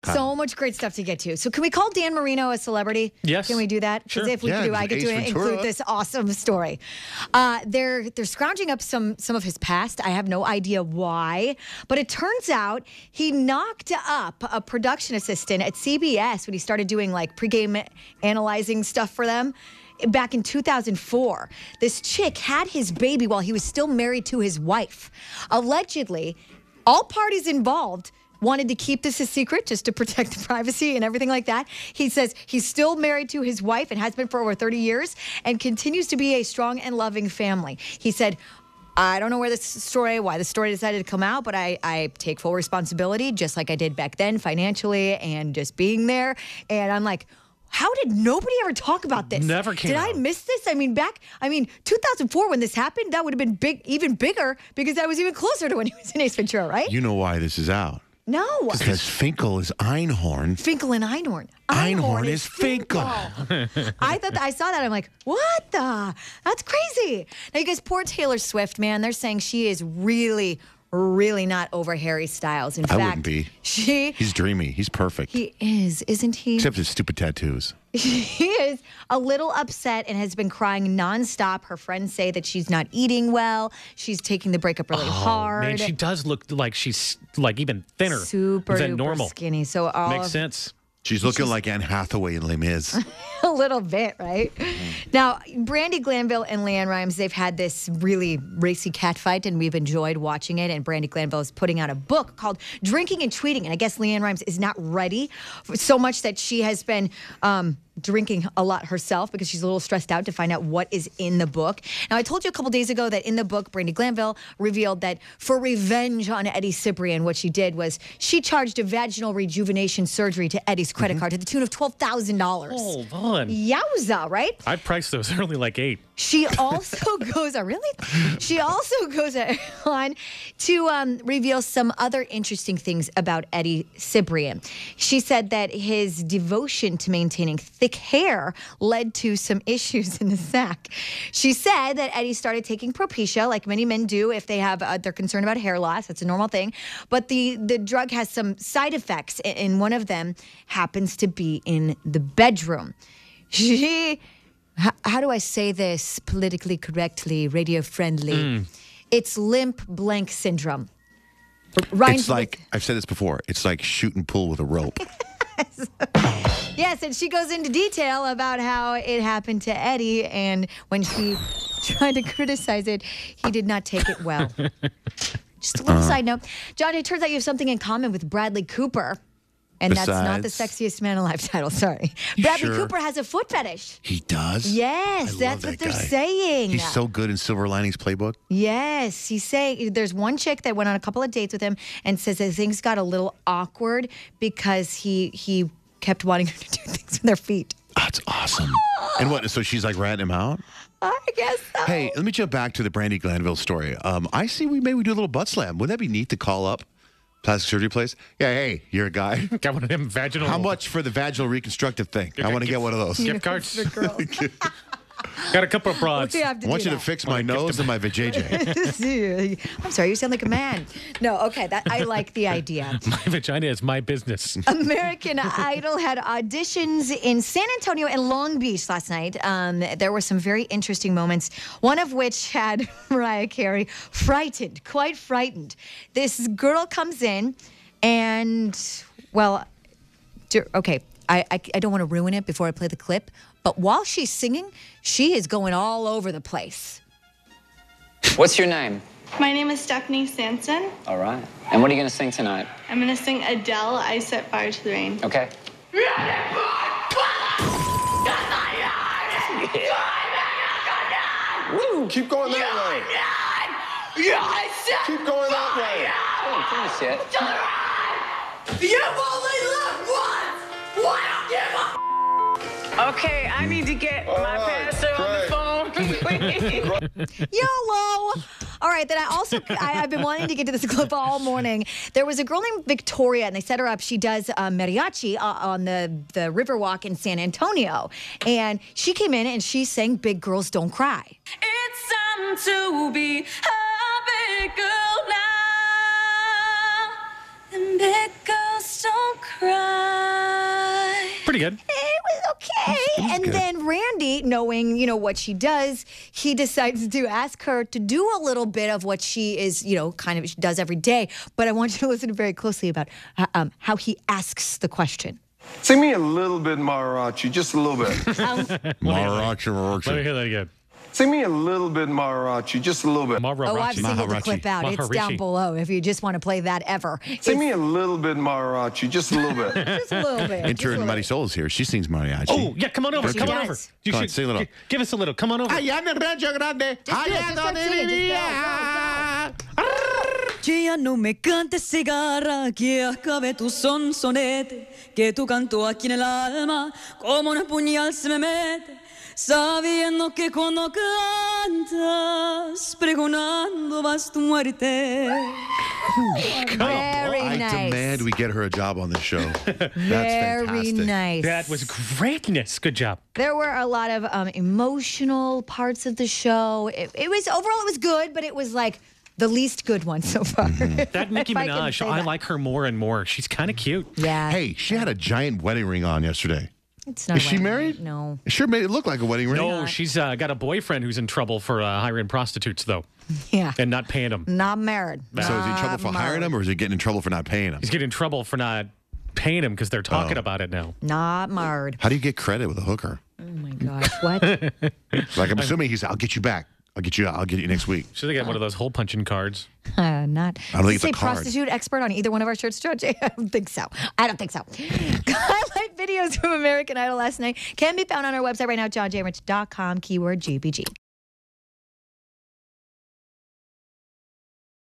So much great stuff to get to. So can we call Dan Marino a celebrity? Yes. Can we do that? Because if we can do, I get to include this awesome story. They're scrounging up some of his past. I have no idea why, but it turns out he knocked up a production assistant at CBS when he started doing like pregame analyzing stuff for them. Back in 2004, this chick had his baby while he was still married to his wife. Allegedly, all parties involved wanted to keep this a secret just to protect the privacy and everything like that. He says he's still married to his wife and has been for over 30 years and continues to be a strong and loving family. He said, I don't know why the story decided to come out, but I take full responsibility, just like I did back then financially and just being there. And I'm like, how did nobody ever talk about this? Never came out. Did I miss this? I mean, 2004 when this happened, that would have been even bigger because I was even closer to when he was in Ace Ventura, right? You know why this is out? No. Because Finkel is Einhorn. Finkel and Einhorn. Einhorn is Finkel. I saw that. I'm like, what the? That's crazy. Now, you guys, poor Taylor Swift, man. They're saying she is really not over Harry Styles. In fact, I wouldn't be. He's dreamy. He's perfect. He is, isn't he? Except his stupid tattoos. He is a little upset and has been crying nonstop. Her friends say that she's not eating well. She's taking the breakup really hard. Man, she does look like she's like even thinner super than normal. Skinny. So makes sense. She's looking like Anne Hathaway in Les Mis. A little bit, right? Now, Brandi Glanville and Leanne Rimes, they've had this really racy catfight, and we've enjoyed watching it. And Brandi Glanville is putting out a book called Drinking and Tweeting. And I guess Leanne Rimes is not ready so much that she has been drinking a lot herself because she's a little stressed out to find out what is in the book. Now, I told you a couple days ago that in the book, Brandi Glanville revealed that for revenge on Eddie Cibrian, what she did was she charged a vaginal rejuvenation surgery to Eddie's credit card to the tune of $12,000. Hold on. Yowza, right? I priced those early like 8. She also goes on, really? She also goes on to reveal some other interesting things about Eddie Cibrian. She said that his devotion to maintaining thick hair led to some issues in the sack. She said that Eddie started taking Propecia, like many men do if they have they're concerned about hair loss. That's a normal thing. But the drug has some side effects, and one of them happens to be in the bedroom. How do I say this politically correctly, radio friendly? It's limp blank syndrome. It's like, I've said this before, it's like shooting pool with a rope. Yes, and she goes into detail about how it happened to Eddie, and when she tried to criticize it, he did not take it well. Just a little side note. John, it turns out you have something in common with Bradley Cooper. And that's not the sexiest man alive title, sorry. Bradley Cooper has a foot fetish. He does? Yes, that's what they're saying. He's so good in Silver Linings Playbook. Yes, he's saying there's one chick that went on a couple of dates with him and says that things got a little awkward because he kept wanting her to do things with their feet. That's awesome. And what, so she's like ratting him out? I guess so. Hey, let me jump back to the Brandi Glanville story. I see maybe we do a little butt slam. Wouldn't that be neat to call up plastic surgery place? Yeah, hey, you're a guy. Got one of them vaginal. How much for the vaginal reconstructive thing? I want to get one of those. Gift cards. For girls. Got a couple of broads. I want you to fix my nose and my vajayjay. I'm sorry, you sound like a man. No, okay, I like the idea. My vagina is my business. American Idol had auditions in San Antonio and Long Beach last night. There were some very interesting moments, one of which had Mariah Carey quite frightened. This girl comes in and, well, okay, I don't want to ruin it before I play the clip, but while she's singing, she is going all over the place. What's your name? My name is Stephanie Sanson. All right. And what are you going to sing tonight? I'm going to sing Adele, I Set Fire to the Rain. Okay. Woo, keep going that way. Keep going that way. Oh, finish it. You've only lived once! Why don't give a Okay, I need to get my pastor on the phone. YOLO! All right, then I've been wanting to get to this clip all morning. There was a girl named Victoria, and they set her up. She does mariachi on the Riverwalk in San Antonio. And she came in and she sang Big Girls Don't Cry. It's time to be a big girl now. And big girls don't cry. pretty good. It was okay. And good. then Randy, knowing, what she does, he decides to ask her to do a little bit of what she is, she does every day. But I want you to listen very closely about how he asks the question. Sing me a little bit Mariachi, just a little bit. Mariachi. Let me hear that again. Sing me a little bit Mariachi, just a little bit. Oh, I've singled the Maharachi. clip out. It's down Maharishi. below if you just want to play that ever. Sing me a little bit Mariachi, just a little bit. Just a little bit. Intern Marisol is here. She sings mariachi. Oh, yeah, come on over. She Come on does. over. You Go on, should sing a little. Give us a little. Come on over. Allá en el rancho grande. Just do it. Just start singing. Just go. Ya no me cantes cigarra, que acabe tu sonsonete, que tu canto aquí en el alma, como un puñal se me mete, sabiendo que cuando cantas, pregonando vas tu muerte. Very I nice. demand we get her a job on this show. That's Very fantastic. nice. That was greatness. Good job. There were a lot of emotional parts of the show. It was overall, it was good, but it was like the least good one so far. That Nicki If I can Minaj, say I that. like her more and more. She's kind of cute. Yeah. Hey, she had a giant wedding ring on yesterday. It's not Is she right. married? No. It sure made it look like a wedding ring. No, she's got a boyfriend who's in trouble for hiring prostitutes, though, Yeah. and not paying them. Not married. So is he in trouble for hiring them, or is he getting in trouble for not paying them? He's getting in trouble for not paying him because they're talking about it now. Not marred. How do you get credit with a hooker? Oh my gosh. What? Like I'm assuming he's, I'll get you back. I'll get you next week. Should they get one of those hole punching cards? Not. I don't think Say it's a card. prostitute expert on either one of our shirts, Judge? I don't think so. Highlight videos from American Idol last night can be found on our website right now, johnjrich.com, keyword GBG.